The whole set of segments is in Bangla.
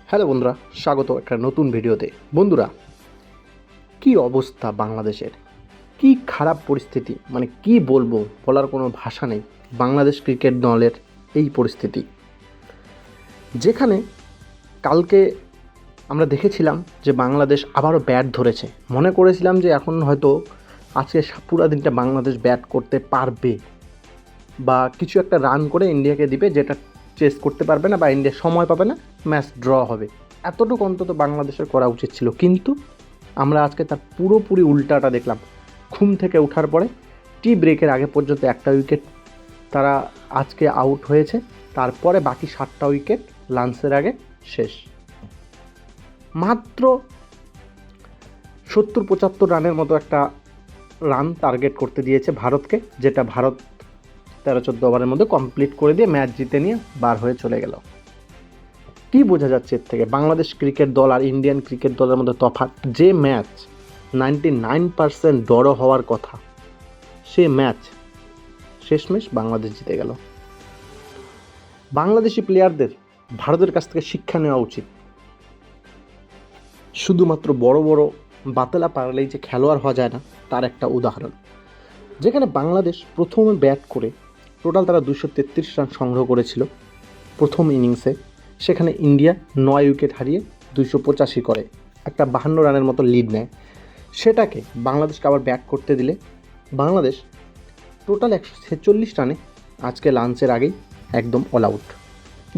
হ্যালো বন্ধুরা, স্বাগত একটা নতুন ভিডিওতে। বন্ধুরা, কি অবস্থা বাংলাদেশের, কি খারাপ পরিস্থিতি, মানে কি বলবো, বলার কোনো ভাষা নেই। বাংলাদেশ ক্রিকেট দলের এই পরিস্থিতি, যেখানে কালকে আমরা দেখেছিলাম যে বাংলাদেশ আবারও ব্যাট ধরেছে। মনে করেছিলাম যে এখন হয়তো আজকে পুরো দিনটা বাংলাদেশ ব্যাট করতে পারবে বা কিছু একটা রান করে ইন্ডিয়াকে দিবে, যেটা চেস করতে পারবে না বা ইন্ডিয়া সময় পাবে না, ম্যাচ ড্র হবে। এতটুকু অন্তত বাংলাদেশের করা উচিত ছিল, কিন্তু আমরা আজকে তার পুরোপুরি উল্টাটা দেখলাম। ঘুম থেকে ওঠার পরে টি ব্রেকের আগে পর্যন্ত একটা উইকেট তারা আজকে আউট হয়েছে, তারপরে বাকি 7টা উইকেট লাঞ্চের আগে শেষ। মাত্র 70-75 রানের মতো একটা রান টার্গেট করতে দিয়েছে ভারতকে, যেটা ভারত 13-14 ওভারের মধ্যে কমপ্লিট করে দিয়ে ম্যাচ জিতে নিয়ে বার হয়ে চলে গেল। কি বোঝা যাচ্ছে এর থেকে? বাংলাদেশ ক্রিকেট দল আর ইন্ডিয়ান ক্রিকেট দলের মধ্যে তফাৎ। যে ম্যাচ 99% ড্র হওয়ার কথা, সে ম্যাচ শেষমেশ বাংলাদেশ জিতে গেল। বাংলাদেশি প্লেয়ারদের ভারতের কাছ থেকে শিক্ষা নেওয়া উচিত। শুধুমাত্র বড় বড় বাতেলা পারলেই যে খেলোয়াড় হওয়া যায় না, তার একটা উদাহরণ। যেখানে বাংলাদেশ প্রথমে ব্যাট করে টোটাল তারা 233 রান সংগ্রহ করেছিল প্রথম ইনিংসে, সেখানে ইন্ডিয়া 9 উইকেট হারিয়ে 285 করে একটা 52 রানের মতো লিড নেয়। সেটাকে বাংলাদেশকে আবার ব্যাট করতে দিলে বাংলাদেশ টোটাল 146 রানে আজকে লাঞ্চের আগেই একদম অল আউট।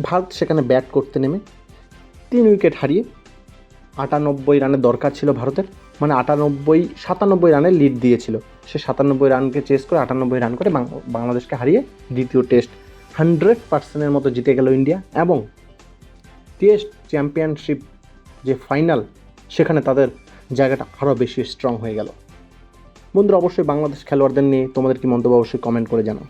ভারত সেখানে ব্যাট করতে নেমে 3 উইকেট হারিয়ে 98 রানের দরকার ছিল ভারতের, মানে 97 রানের লিড দিয়েছিল। সে 97 রানকে চেস করে 98 রান করে বাংলাদেশকে হারিয়ে দ্বিতীয় টেস্ট 100% মতো জিতে গেল ইন্ডিয়া, এবং টেস্ট চ্যাম্পিয়নশিপ যে ফাইনাল, সেখানে তাদের জায়গাটা আরও বেশি স্ট্রং হয়ে গেল। বন্ধুরা, অবশ্যই বাংলাদেশ খেলোয়াড়দের নিয়ে তোমাদের কি মন্তব্য অবশ্যই কমেন্ট করে জানাও।